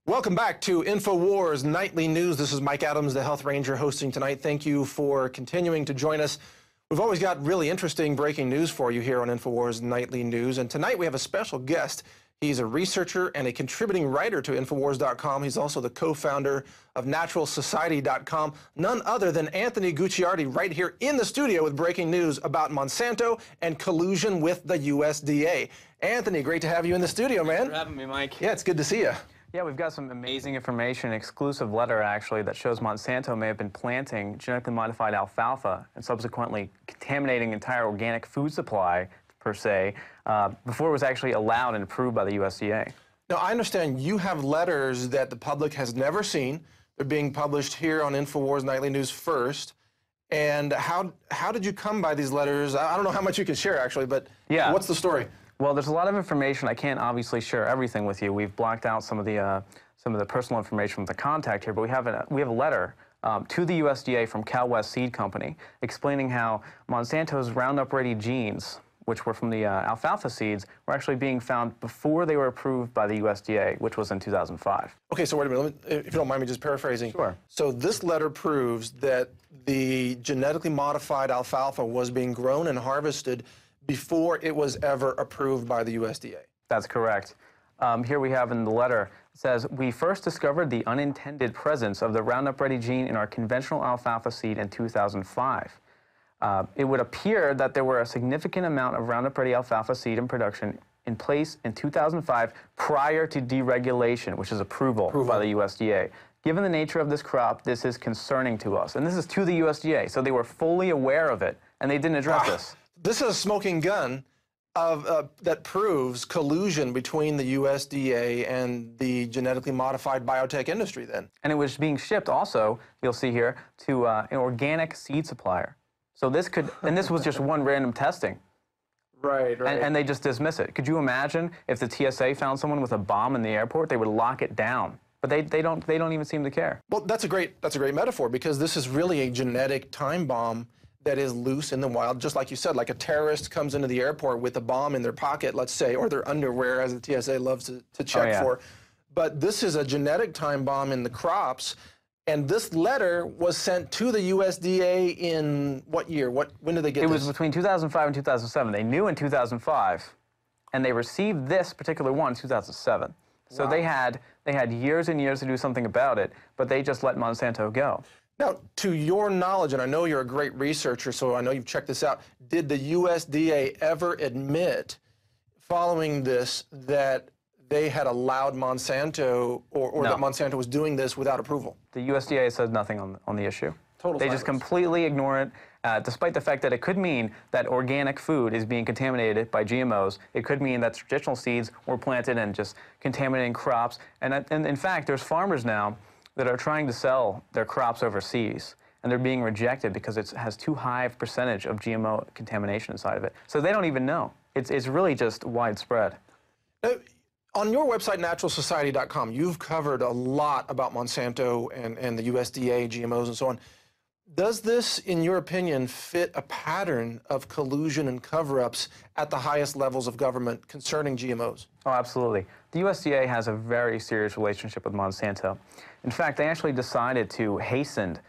Welcome back to InfoWars Nightly News. This is Mike Adams, the Health Ranger, hosting tonight. Thank you for continuing to join us. We've always got really interesting breaking news for you here on InfoWars Nightly News. And tonight we have a special guest. He's a researcher and a contributing writer to Infowars.com. He's also the co-founder of NaturalSociety.com. None other than Anthony Gucciardi right here in the studio with breaking news about Monsanto and collusion with the USDA. Anthony, great to have you in the studio, man. Thanks for having me, Mike. Yeah, it's good to see you. Yeah, we've got some amazing information, an exclusive letter actually, that shows Monsanto may have been planting genetically modified alfalfa and subsequently contaminating entire organic food supply, per se, before it was actually allowed and approved by the USDA. Now, I understand you have letters that the public has never seen. They're being published here on InfoWars Nightly News first. And how did you come by these letters? I don't know how much you can share, actually, but yeah, what's the story? Well, there's a lot of information. I can't obviously share everything with you. We've blocked out some of the personal information with the contact here, but we have a letter to the USDA from Cal West Seed Company explaining how Monsanto's Roundup Ready genes, which were from the alfalfa seeds, were actually being found before they were approved by the USDA, which was in 2005. Okay, so wait a minute, if you don't mind me just paraphrasing. Sure. So this letter proves that the genetically modified alfalfa was being grown and harvested before it was ever approved by the USDA. That's correct. Here we have in the letter, it says, we first discovered the unintended presence of the Roundup Ready gene in our conventional alfalfa seed in 2005. It would appear that there were a significant amount of Roundup Ready alfalfa seed in production in place in 2005 prior to deregulation, which is approval by the USDA. Given the nature of this crop, this is concerning to us. And this is to the USDA, so they were fully aware of it, and they didn't address this. This is a smoking gun that proves collusion between the USDA and the genetically modified biotech industry then. And it was being shipped also, you'll see here, to an organic seed supplier. So this could, and this was just one random testing. Right. And they just dismiss it. Could you imagine if the TSA found someone with a bomb in the airport, they would lock it down. But they don't even seem to care. Well, that's a great metaphor, because this is really a genetic time bomb that is loose in the wild, just like you said, like a terrorist comes into the airport with a bomb in their pocket, let's say, or their underwear, as the TSA loves to check for. But this is a genetic time bomb in the crops, and this letter was sent to the USDA in what year? When did they get this? It was between 2005 and 2007. They knew in 2005, and they received this particular one in 2007. So they had years and years to do something about it, but they just let Monsanto go. Now, to your knowledge, and I know you're a great researcher, so I know you've checked this out, did the USDA ever admit, following this, that they had allowed Monsanto, or No. that Monsanto was doing this without approval? The USDA says nothing on the issue. Total They silence. just completely ignore it, despite the fact that it could mean that organic food is being contaminated by GMOs. It could mean that traditional seeds were planted and just contaminating crops. And in fact, there's farmers now that are trying to sell their crops overseas, and they're being rejected because it has too high a percentage of GMO contamination inside of it. So they don't even know. It's really just widespread. Now, on your website, NaturalSociety.com, you've covered a lot about Monsanto and the USDA, GMOs, and so on. Does this, in your opinion, fit a pattern of collusion and cover-ups at the highest levels of government concerning GMOs? Oh, absolutely. The USDA has a very serious relationship with Monsanto. In fact, they actually decided to hasten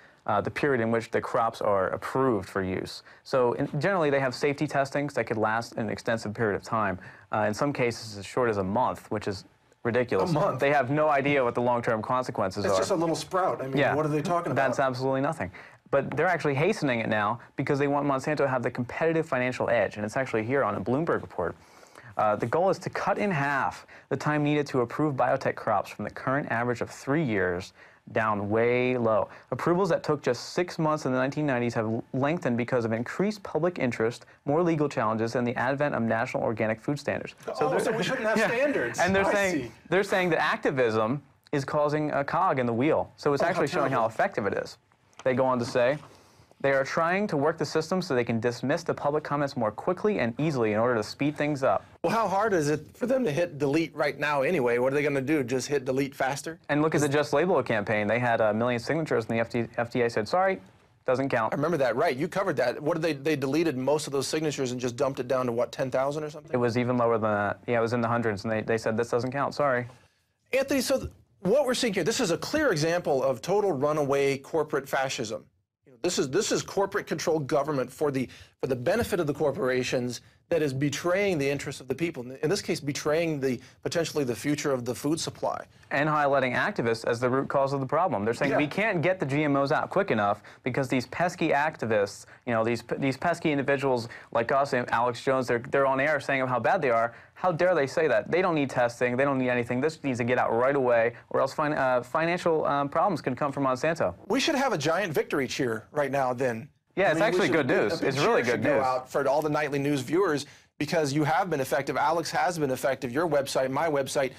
the period in which the crops are approved for use. So generally, they have safety testings that could last an extensive period of time. In some cases, as short as a month, which is ridiculous. A month? They have no idea what the long-term consequences are. It's just a little sprout. I mean, what are they talking about? That's absolutely nothing. But they're actually hastening it now because they want Monsanto to have the competitive financial edge, and it's actually here on a Bloomberg report. The goal is to cut in half the time needed to approve biotech crops from the current average of 3 years down way low. Approvals that took just 6 months in the 1990s have lengthened because of increased public interest, more legal challenges, and the advent of national organic food standards. So we shouldn't have standards. And they're saying that activism is causing a cog in the wheel. So it's actually showing how effective it is. They go on to say, they are trying to work the system so they can dismiss the public comments more quickly and easily in order to speed things up. Well, how hard is it for them to hit delete right now anyway? What are they going to do, just hit delete faster? And look at the Just Label It campaign. They had 1 million signatures, and the FDA said, sorry, doesn't count. I remember that, right. You covered that. What did they deleted most of those signatures and just dumped it down to, what, 10,000 or something? It was even lower than that. Yeah, it was in the hundreds, and they said, this doesn't count, sorry. Anthony, so what we're seeing here, this is a clear example of total runaway corporate fascism. This is corporate controlled government for the benefit of the corporations that is betraying the interests of the people. In this case, betraying potentially the future of the food supply. And highlighting activists as the root cause of the problem. They're saying we can't get the GMOs out quick enough because these pesky activists, these pesky individuals like us and Alex Jones, they're on air saying how bad they are. How dare they say that? They don't need testing. They don't need anything. This needs to get out right away, or else financial problems can come from Monsanto. We should have a giant victory cheer right now then. Yeah, it's actually good news. It's really good news. Go out for all the nightly news viewers, because you have been effective. Alex has been effective. Your website, my website.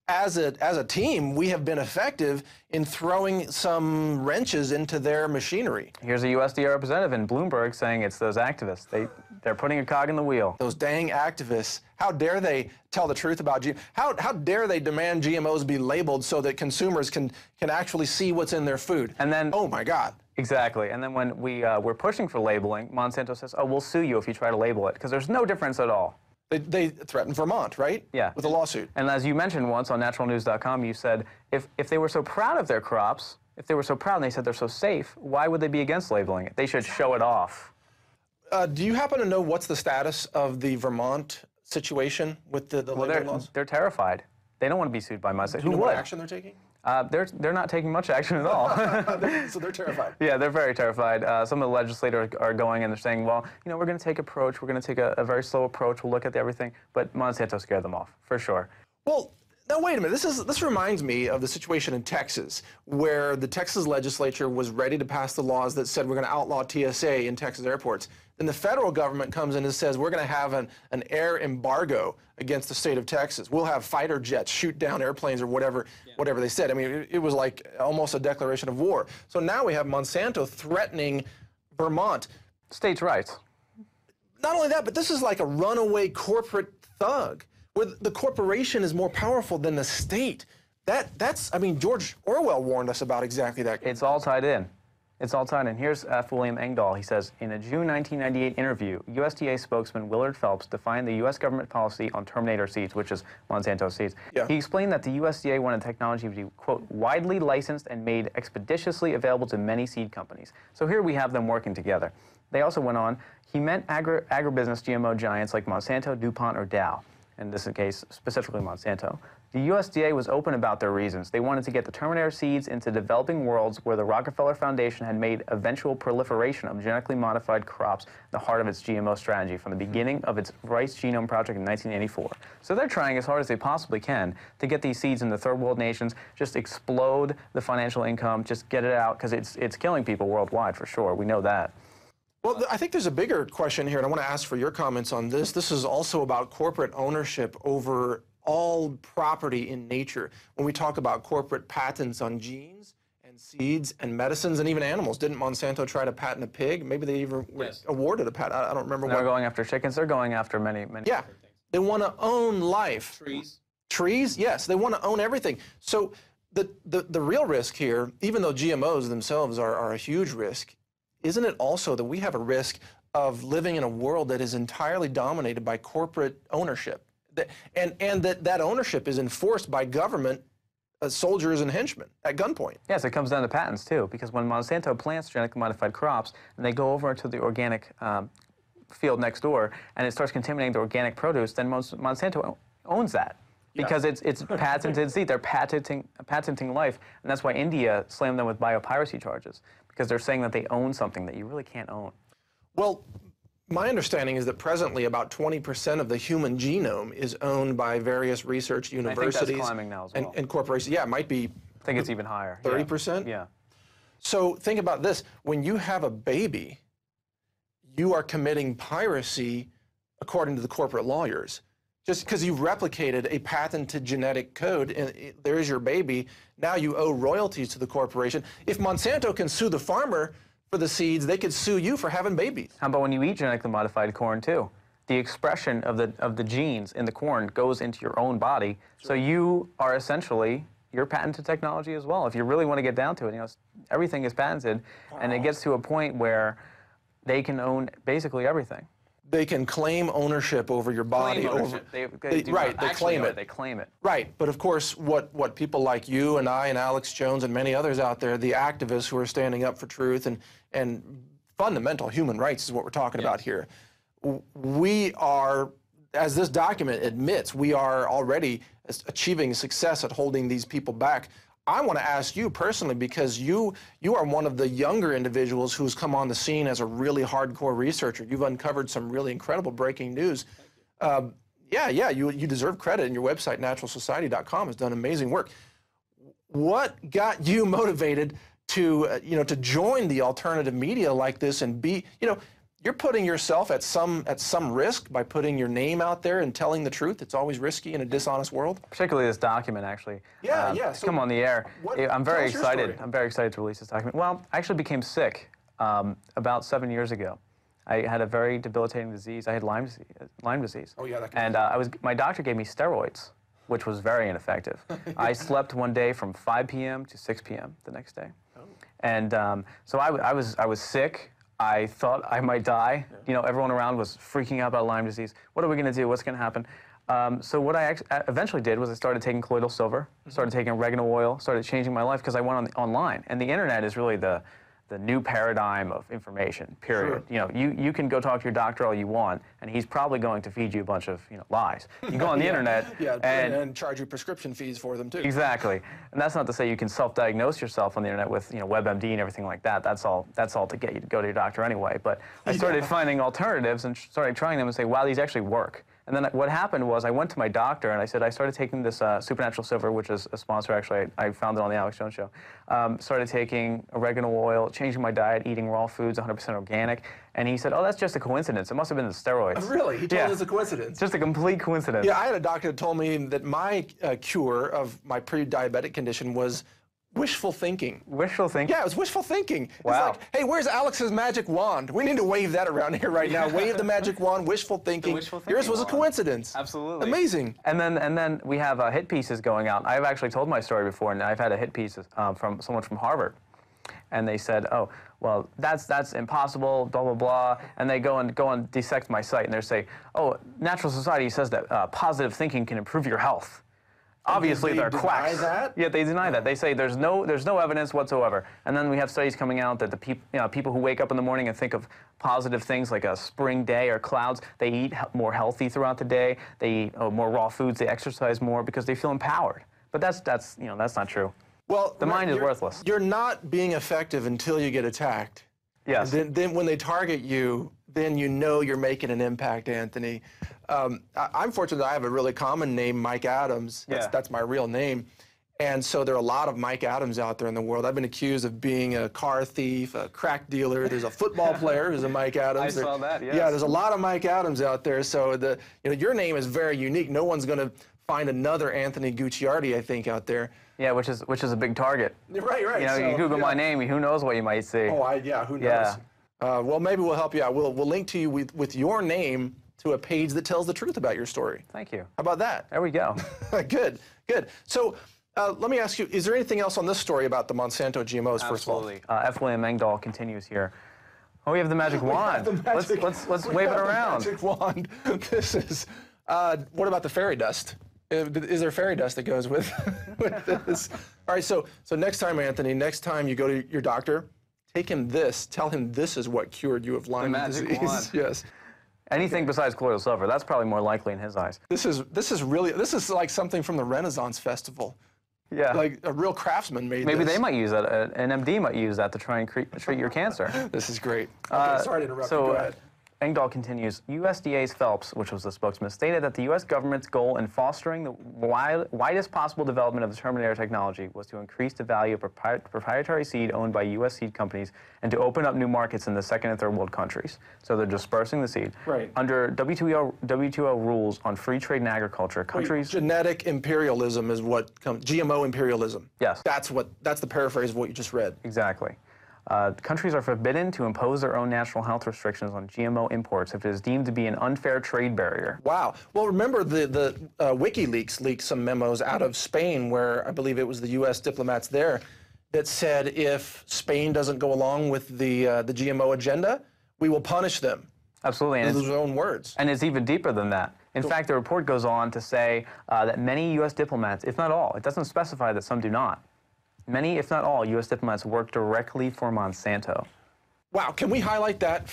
As a team, we have been effective in throwing some wrenches into their machinery. Here's a USDA representative in Bloomberg saying it's those activists. They're putting a cog in the wheel. Those dang activists. How dare they tell the truth about GMOs? How dare they demand GMOs be labeled so that consumers can actually see what's in their food? And then, oh my God. Exactly. And then when we're pushing for labeling, Monsanto says, oh, we'll sue you if you try to label it, because there's no difference at all. They threatened Vermont, right? Yeah. With a lawsuit. And as you mentioned once on naturalnews.com, you said if they were so proud of their crops, if they were so proud and they said they're so safe, why would they be against labeling it? They should show it off. Do you happen to know what's the status of the Vermont situation with the labeling laws? They're terrified. They don't want to be sued by Monsanto. Do you know what action they're taking? They're not taking much action at all. So they're terrified. Yeah, they're very terrified. Some of the legislators are going and they're saying, well, we're going to take approach. We're going to take a very slow approach. We'll look at everything. But Monsanto scared them off, for sure. Well, now wait a minute. This reminds me of the situation in Texas, where the Texas legislature was ready to pass the laws that said we're going to outlaw TSA in Texas airports. Then the federal government comes in and says we're going to have an air embargo against the state of Texas. We'll have fighter jets shoot down airplanes or whatever they said. I mean, it was like almost a declaration of war. So now we have Monsanto threatening Vermont. States' rights. Not only that, but this is like a runaway corporate thug, where the corporation is more powerful than the state. I mean, George Orwell warned us about exactly that. It's all tied in. It's all tied in. Here's F. William Engdahl. He says, in a June 1998 interview, USDA spokesman Willard Phelps defined the U.S. government policy on Terminator seeds, which is Monsanto seeds. Yeah. He explained that the USDA wanted technology to be, quote, widely licensed and made expeditiously available to many seed companies. So here we have them working together. They also went on, he meant agribusiness GMO giants like Monsanto, DuPont, or Dow. In this case, specifically Monsanto. The USDA was open about their reasons. They wanted to get the Terminator seeds into developing worlds where the Rockefeller Foundation had made eventual proliferation of genetically modified crops the heart of its GMO strategy from the beginning of its Rice Genome Project in 1984. So they're trying as hard as they possibly can to get these seeds in the third world nations, just explode the financial income, just get it out, because it's killing people worldwide for sure. We know that. Well, I think there's a bigger question here, and I want to ask for your comments on this. This is also about corporate ownership over all property in nature. When we talk about corporate patents on genes and seeds and medicines and even animals, didn't Monsanto try to patent a pig? Maybe they even awarded a patent. I don't remember. They're going after chickens. They're going after many different things. They want to own life. Trees. Trees, yes. They want to own everything. So the real risk here, even though GMOs themselves are a huge risk, isn't it also that we have a risk of living in a world that is entirely dominated by corporate ownership? And that ownership is enforced by government soldiers and henchmen at gunpoint. Yes, it comes down to patents too, because when Monsanto plants genetically modified crops and they go over to the organic field next door and it starts contaminating the organic produce, then Monsanto owns that. Because it's patented seed. They're patenting life, and that's why India slammed them with biopiracy charges, because they're saying that they own something that you really can't own. Well, my understanding is that presently about 20% of the human genome is owned by various research universities. I think that's climbing now as well. And corporations. Yeah, it might be. I think it's even higher. 30%? Yeah. So think about this. When you have a baby, you are committing piracy according to the corporate lawyers. Just because you've replicated a patented genetic code, and there is your baby, now you owe royalties to the corporation. If Monsanto can sue the farmer for the seeds, they could sue you for having babies. How about when you eat genetically modified corn too? The expression of the genes in the corn goes into your own body, so you are essentially your patented technology as well. If you really want to get down to it, everything is patented, and it gets to a point where they can own basically everything. They can claim ownership over your body. They Right, they claim it. They claim it. Right, but of course, what people like you and I and Alex Jones and many others out there, the activists who are standing up for truth and fundamental human rights is what we're talking about here. We are, as this document admits, we are already achieving success at holding these people back. I want to ask you personally, because you are one of the younger individuals who's come on the scene as a really hardcore researcher. You've uncovered some really incredible breaking news. You deserve credit, and your website, naturalsociety.com, has done amazing work. What got you motivated to, to join the alternative media like this and be, you're putting yourself at some risk by putting your name out there and telling the truth. It's always risky in a dishonest world. Particularly this document, actually. So come on the air. I'm very excited. Story. I'm very excited to release this document. Well, I actually became sick about 7 years ago. I had a very debilitating disease. I had Lyme disease. Oh yeah, that and my doctor gave me steroids, which was very ineffective. I slept one day from 5 p.m. to 6 p.m. the next day. Oh. And so I was sick. I thought I might die. Yeah. Everyone around was freaking out about Lyme disease. What are we going to do? What's going to happen? So what I eventually did was I started taking colloidal silver, started taking oregano oil, started changing my life because I went online. And the internet is really the new paradigm of information, period. Sure. You can go talk to your doctor all you want, and he's probably going to feed you a bunch of lies. You go on the internet and charge you prescription fees for them too. Exactly. And that's not to say you can self-diagnose yourself on the internet with WebMD and everything like that. That's all to get you to go to your doctor anyway. But I started finding alternatives and started trying them and say, wow, these actually work. And then what happened was I went to my doctor and I said, I started taking this Supernatural Silver, which is a sponsor, actually. I found it on the Alex Jones Show. Started taking oregano oil, changing my diet, eating raw foods, 100% organic. And he said, oh, that's just a coincidence. It must have been the steroids. Really? He told us it's a coincidence? Just a complete coincidence. Yeah, I had a doctor that told me that my cure of my pre-diabetic condition was wishful thinking. Wishful thinking? Yeah, it was wishful thinking. Wow. It's like, hey, where's Alex's magic wand? We need to wave that around here right now. Wave the magic wand, wishful thinking. Yours was a coincidence. Absolutely. Amazing. And then we have hit pieces going out. I've actually told my story before, and I've had a hit piece from someone from Harvard. And they said, oh, well, that's impossible, blah, blah, blah. And they go and dissect my site, and they say, oh, Natural Society says that positive thinking can improve your health. Obviously, they're quacks. That? Yeah, they deny that. They say there's no evidence whatsoever. And then we have studies coming out that the people who wake up in the morning and think of positive things like a spring day or clouds, they eat more healthy throughout the day. They eat more raw foods. They exercise more because they feel empowered. But that's not true. Well, the mind is worthless. You're not being effective until you get attacked. Yes. And then when they target you, then you're making an impact, Anthony. I'm fortunate that I have a really common name, Mike Adams. That's my real name. And so there are a lot of Mike Adams out there in the world. I've been accused of being a car thief, a crack dealer. There's a football player who's a Mike Adams. I saw that, yes. Yeah, there's a lot of Mike Adams out there. So your name is very unique. No one's going to find another Anthony Gucciardi, I think, out there. Yeah, which is a big target. Right. You Google my name, who knows what you might see. Oh, who knows? Yeah. Well, maybe we'll help you out. We'll link to you with your name to a page that tells the truth about your story. Thank you. How about that? There we go. Good. So let me ask you, is there anything else on this story about the Monsanto GMOs, first of all? Absolutely. F. William Engdahl continues here. Oh, we have the magic wand. Let's wave it around. Magic wand. This is, what about the fairy dust? Is there fairy dust that goes with this? All right, so next time, Anthony, next time you go to your doctor, take him this. Tell him this is what cured you of Lyme disease. The magic wand. Yes. Anything besides colloidal silver, that's probably more likely in his eyes. This is like something from the Renaissance Festival. Yeah. Like a real craftsman made Maybe this. they might use that. An MD might use that to try and treat your cancer. This is great. Okay, sorry to interrupt you. Go ahead. Engdahl continues, USDA's Phelps, which was the spokesman, stated that the U.S. government's goal in fostering the widest possible development of the Terminator technology was to increase the value of proprietary seed owned by U.S. seed companies and to open up new markets in the second and third world countries. So they're dispersing the seed. Right. Under WTO rules on free trade and agriculture, countries... Genetic imperialism is what comes, GMO imperialism. Yes. That's the paraphrase of what you just read. Exactly. Countries are forbidden to impose their own national health restrictions on GMO imports if it is deemed to be an unfair trade barrier. Wow. Well, remember the WikiLeaks leaked some memos out of Spain where I believe it was the U.S. diplomats there that said if Spain doesn't go along with the GMO agenda, we will punish them. Absolutely. And those are their own words. And it's even deeper than that. In fact, the report goes on to say that many U.S. diplomats, if not all, it doesn't specify that some do not, many, if not all, U.S. diplomats work directly for Monsanto. Wow, can we highlight that?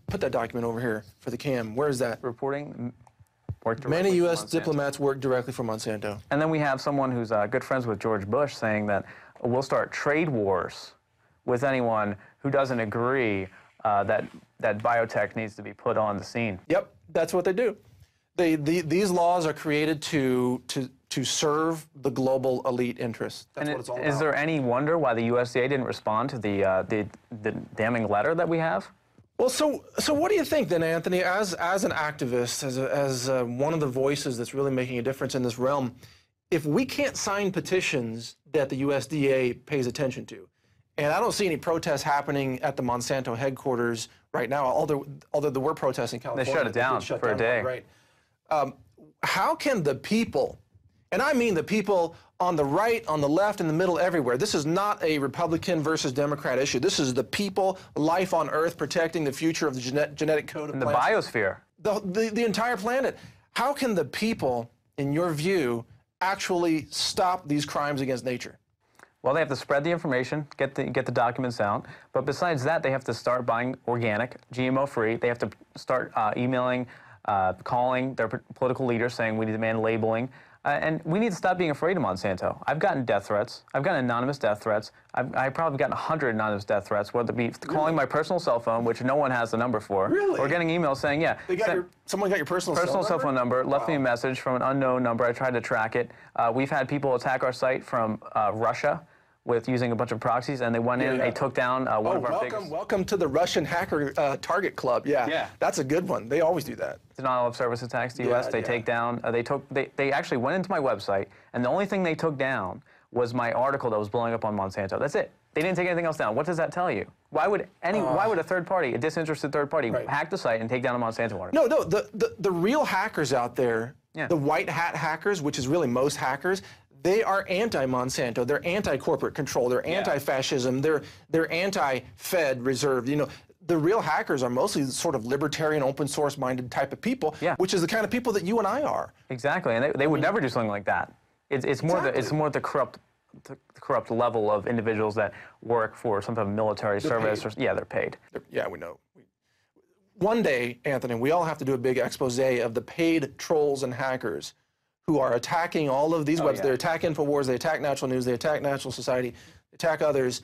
Put that document over here for the cam. Where is that? Reporting work directly Many for U.S. Monsanto. diplomats work directly for Monsanto. And then we have someone who's good friends with George Bush saying that we'll start trade wars with anyone who doesn't agree that biotech needs to be put on the scene. Yep, that's what they do. These laws are created to serve the global elite interests. That's what it's all about. Is there any wonder why the USDA didn't respond to the damning letter that we have? Well, so what do you think then, Anthony, as an activist, as one of the voices that's really making a difference in this realm, if we can't sign petitions that the USDA pays attention to, and I don't see any protests happening at the Monsanto headquarters right now, although there were protests in California. They shut it down for a day. Right. How can the people, and I mean the people on the right, on the left, in the middle, everywhere. This is not a Republican versus Democrat issue. This is the people, life on Earth, protecting the future of the genetic code of the plants. biosphere. The entire planet. How can the people, in your view, actually stop these crimes against nature? Well, they have to spread the information, get the documents out. But besides that, they have to start buying organic, GMO-free. They have to start emailing, calling their political leaders saying we demand labeling. And we need to stop being afraid of Monsanto. I've gotten death threats. I've gotten anonymous death threats. I've probably gotten 100 anonymous death threats, whether it be calling my personal cell phone, which no one has the number for, or getting emails saying, yeah. Someone got your personal cell phone number, left me a message from an unknown number. I tried to track it. We've had people attack our site from Russia with using a bunch of proxies, and they went in, they took down one of our biggest... Welcome to the Russian hacker target club. Yeah, that's a good one. They always do that. Denial of service attacks to the U.S. They take down, they actually went into my website, and the only thing they took down was my article that was blowing up on Monsanto. That's it. They didn't take anything else down. What does that tell you? Why would a third party, a disinterested third party, hack the site and take down a Monsanto article? No, the real hackers out there, the white hat hackers, which is really most hackers, they are anti-Monsanto. They're anti-corporate control. They're anti-fascism. They're anti-Fed Reserve. You know, the real hackers are mostly sort of libertarian, open source minded type of people, which is the kind of people that you and I are. Exactly, and they would never do something like that. It's more the corrupt level of individuals that work for some type of military service. Or, they're paid. Yeah, we know. One day, Anthony, we all have to do a big expose of the paid trolls and hackers who are attacking all of these websites. They attack InfoWars, they attack Natural News, they attack Natural Society, they attack others,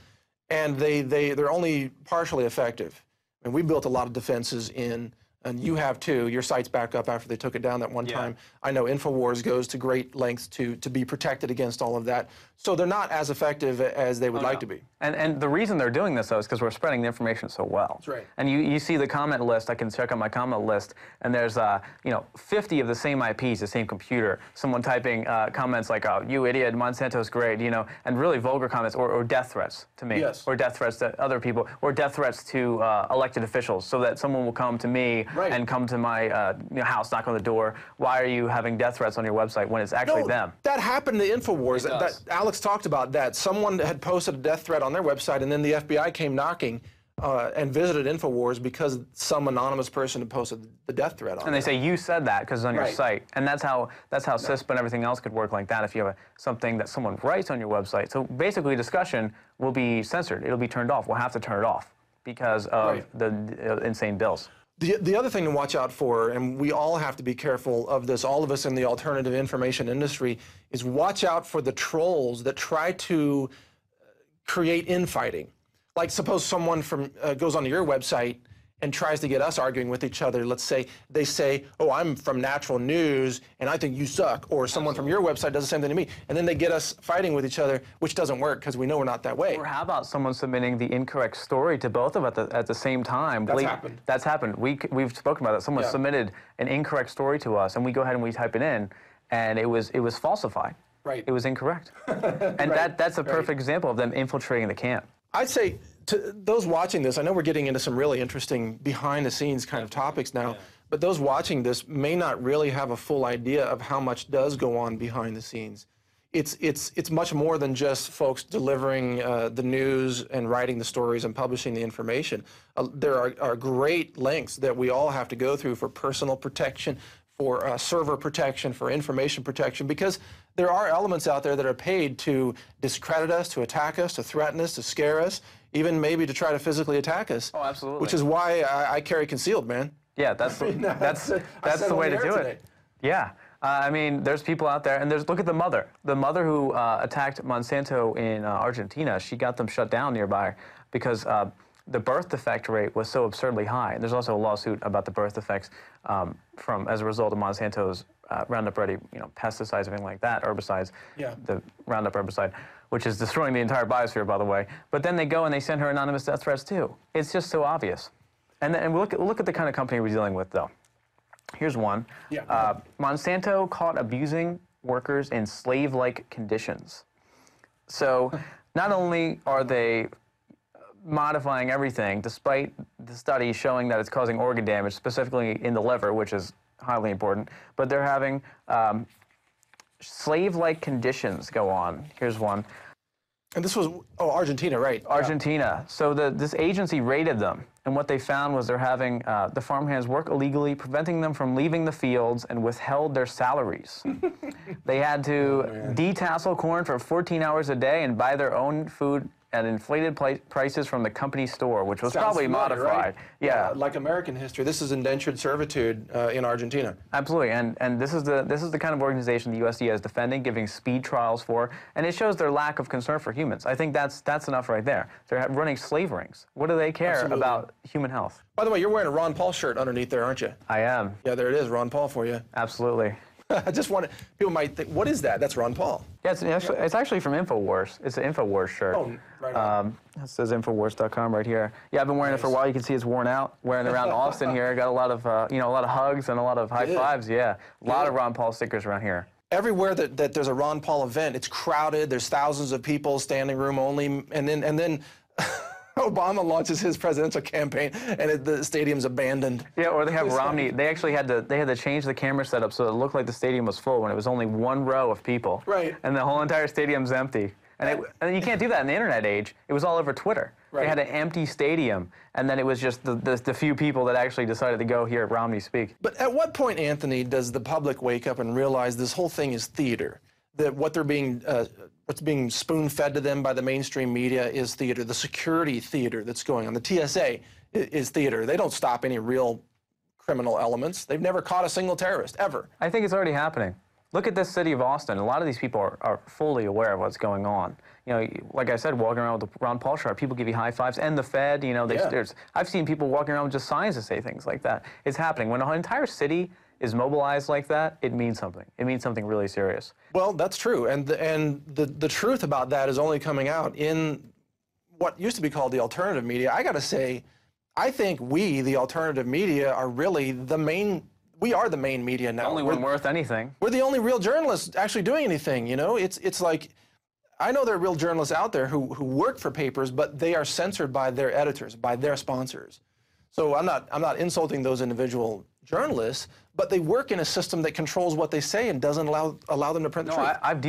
and they're only partially effective. And we built a lot of defenses in, and you have too. Your site's back up after they took it down that one time. I know InfoWars goes to great lengths to be protected against all of that. So they're not as effective as they would like to be. And the reason they're doing this, though, is because we're spreading the information so well. That's right. And you see the comment list. I can check on my comment list, and there's 50 of the same IPs, the same computer. Someone typing comments like, "Oh, you idiot! Monsanto's great," and really vulgar comments, or death threats to me, or death threats to other people, or death threats to elected officials, so that someone will come to me and come to my house, knock on the door. Why are you having death threats on your website when it's actually them? That happened to InfoWars. Alex talked about that. Someone had posted a death threat on their website, and then the FBI came knocking and visited InfoWars because some anonymous person had posted the death threat on. And they say you said that because it's on your site, and that's how CISP and everything else could work like that. If you have something that someone writes on your website, so basically discussion will be censored. It'll be turned off. We'll have to turn it off because of the insane bills. The other thing to watch out for, and we all have to be careful of this, all of us in the alternative information industry, is watch out for the trolls that try to create infighting. Like suppose someone goes onto your website and tries to get us arguing with each other. Let's say they say, "Oh, I'm from Natural News and I think you suck," or someone from your website does the same thing to me, and then they get us fighting with each other, which doesn't work because we know we're not that way. Or how about someone submitting the incorrect story to both of us at the same time? That's happened. That's happened. We've spoken about that. Someone submitted an incorrect story to us, and we go ahead and we type it in, and it was falsified. Right. It was incorrect. And that's a perfect example of them infiltrating the camp. I'd say to those watching this, I know we're getting into some really interesting behind-the-scenes kind of topics now, but those watching this may not really have a full idea of how much does go on behind the scenes. it's much more than just folks delivering the news and writing the stories and publishing the information. There are great lengths that we all have to go through for personal protection, for server protection, for information protection, because there are elements out there that are paid to discredit us, to attack us, to threaten us, to scare us, even maybe to try to physically attack us. Oh, absolutely. Which is why I carry concealed, man. Yeah, that's the way to do it. Yeah. I mean, there's people out there, and look at the mother. The mother who attacked Monsanto in Argentina, she got them shut down nearby because the birth defect rate was so absurdly high. And there's also a lawsuit about the birth defects as a result of Monsanto's Roundup Ready, pesticides, everything like that, herbicides, the Roundup herbicide, which is destroying the entire biosphere, by the way. But then they go and they send her anonymous death threats too. It's just so obvious. And look at the kind of company we're dealing with, though. Here's one. Monsanto caught abusing workers in slave-like conditions. So not only are they modifying everything, despite the study showing that it's causing organ damage, specifically in the liver, which is highly important, but they're having slave-like conditions go on. Here's one. And this was, Argentina, right? Argentina. Yeah. So this agency raided them, and what they found was they're having the farmhands work illegally, preventing them from leaving the fields, and withheld their salaries. They had to detassel corn for 14 hours a day and buy their own food at inflated prices from the company store, which was probably modified. Right? Yeah, like American history. This is indentured servitude in Argentina. Absolutely, and this is the kind of organization the USDA is defending, giving speed trials for, and it shows their lack of concern for humans. I think that's enough right there. They're running slave rings. What do they care about human health? By the way, you're wearing a Ron Paul shirt underneath there, aren't you? I am. Yeah, there it is, Ron Paul for you. Absolutely. I just wanted, people might think, what is that? That's Ron Paul. Yeah, it's actually from InfoWars. It's an InfoWars shirt. Oh, right on. It says Infowars.com right here. Yeah, I've been wearing it for a while. You can see it's worn out. Wearing it around Austin here. Got a lot of, a lot of hugs and a lot of high fives. Yeah, a lot of Ron Paul stickers around here. Everywhere that there's a Ron Paul event, it's crowded. There's thousands of people, standing room only, and then Obama launches his presidential campaign, and the stadium's abandoned. Yeah, or they have Romney. They actually had to change the camera setup so it looked like the stadium was full when it was only one row of people. Right. And the whole entire stadium's empty. And you can't do that in the internet age. It was all over Twitter. Right. They had an empty stadium, and then it was just the few people that actually decided to go hear Romney speak. But at what point, Anthony, does the public wake up and realize this whole thing is theater? That what's being spoon-fed to them by the mainstream media is theater. The security theater that's going on. The TSA is theater. They don't stop any real criminal elements. They've never caught a single terrorist, ever. I think it's already happening. Look at this city of Austin. A lot of these people are fully aware of what's going on. Like I said, walking around with the Ron Paul shirt, people give you high fives, and the Fed, I've seen people walking around with just signs that say things like that. It's happening. When an entire city is mobilized like that, it means something. It means something really serious. Well, that's true, and the truth about that is only coming out in what used to be called the alternative media. I got to say, I think we, the alternative media, are really the main. We are the main media now. The only one worth anything. We're the only real journalists actually doing anything. It's like, I know there are real journalists out there who work for papers, but they are censored by their editors, by their sponsors. So I'm not insulting those individual journalists, but they work in a system that controls what they say and doesn't allow them to print the truth. I've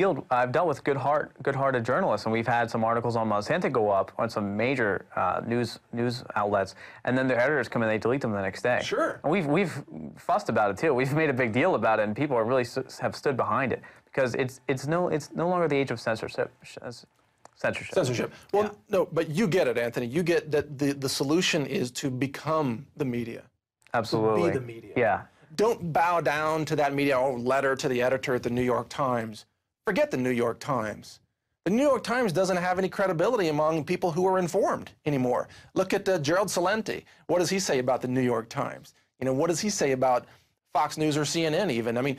dealt with good-hearted journalists, and we've had some articles on Monsanto go up on some major news outlets, and then their editors come in and they delete them the next day. Sure. And we've fussed about it too. We've made a big deal about it, and people have really have stood behind it because it's no longer the age of censorship. Well, no, but you get it, Anthony. You get that the solution is to become the media. Absolutely. To be the media. Yeah. Don't bow down to that media letter to the editor at the New York Times. Forget the New York Times. The New York Times doesn't have any credibility among people who are informed anymore. Look at Gerald Celente. What does he say about the New York Times? What does he say about Fox News or CNN even? I mean,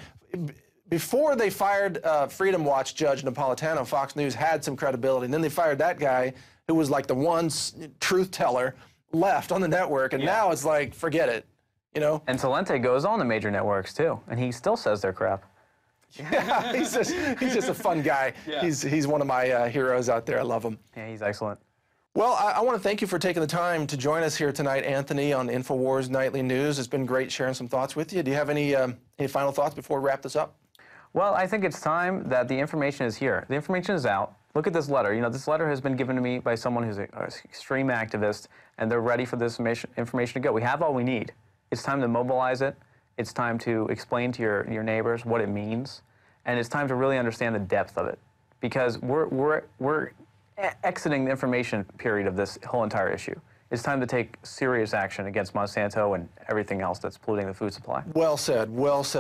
before they fired Freedom Watch Judge Napolitano, Fox News had some credibility, and then they fired that guy who was like the one truth teller left on the network, and now it's like, forget it, And Celente goes on the major networks too, and he still says they're crap. Yeah, he's just a fun guy. Yeah. He's one of my heroes out there. I love him. Yeah, he's excellent. Well, I want to thank you for taking the time to join us here tonight, Anthony, on InfoWars Nightly News. It's been great sharing some thoughts with you. Do you have any final thoughts before we wrap this up? Well, I think it's time that the information is here. The information is out. Look at this letter. You know, this letter has been given to me by someone who's an extreme activist, and they're ready for this information to go. We have all we need. It's time to mobilize it. It's time to explain to your neighbors what it means, and it's time to really understand the depth of it, because we're exiting the information period of this whole entire issue. It's time to take serious action against Monsanto and everything else that's polluting the food supply. Well said,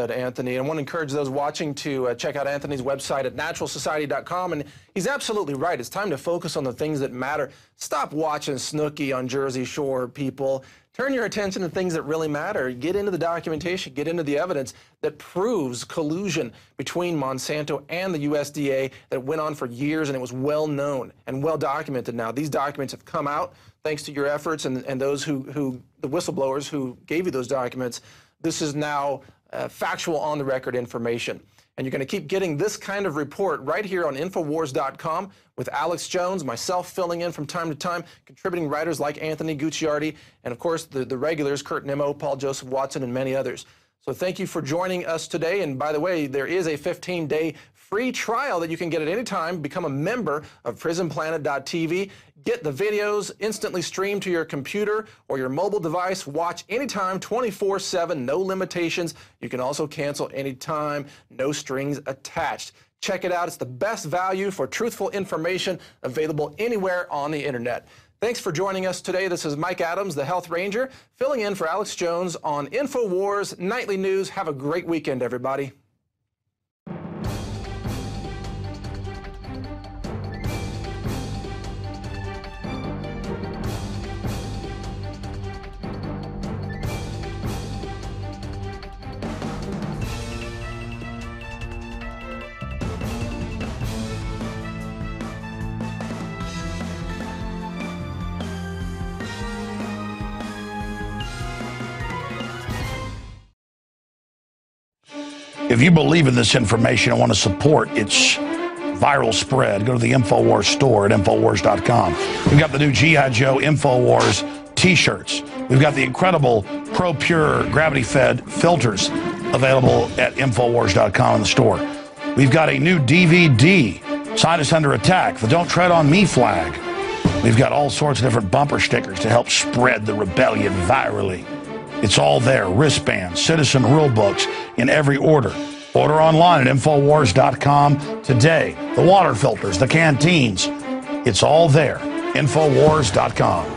Anthony. And I want to encourage those watching to check out Anthony's website at naturalsociety.com. And he's absolutely right. It's time to focus on the things that matter. Stop watching Snooki on Jersey Shore, people. Turn your attention to things that really matter. Get into the documentation, get into the evidence that proves collusion between Monsanto and the USDA that went on for years, and it was well known and well documented now. These documents have come out thanks to your efforts and those the whistleblowers who gave you those documents. This is now factual, on the record information. And you're going to keep getting this kind of report right here on Infowars.com with Alex Jones, myself filling in from time to time, contributing writers like Anthony Gucciardi, and of course the regulars, Kurt Nimmo, Paul Joseph Watson, and many others. So thank you for joining us today. And by the way, there is a 15-day free trial that you can get at any time. Become a member of PrisonPlanet.tv. Get the videos instantly streamed to your computer or your mobile device. Watch anytime, 24/7, no limitations. You can also cancel anytime, no strings attached. Check it out. It's the best value for truthful information available anywhere on the internet. Thanks for joining us today. This is Mike Adams, the Health Ranger, filling in for Alex Jones on InfoWars Nightly News. Have a great weekend, everybody. If you believe in this information and want to support its viral spread, go to the InfoWars store at Infowars.com. We've got the new G.I. Joe InfoWars t-shirts. We've got the incredible Pro Pure gravity-fed filters available at Infowars.com in the store. We've got a new DVD, Scientists Under Attack, the Don't Tread on Me flag. We've got all sorts of different bumper stickers to help spread the rebellion virally. It's all there, wristbands, citizen rule books in every order. Order online at Infowars.com today. The water filters, the canteens, it's all there. Infowars.com.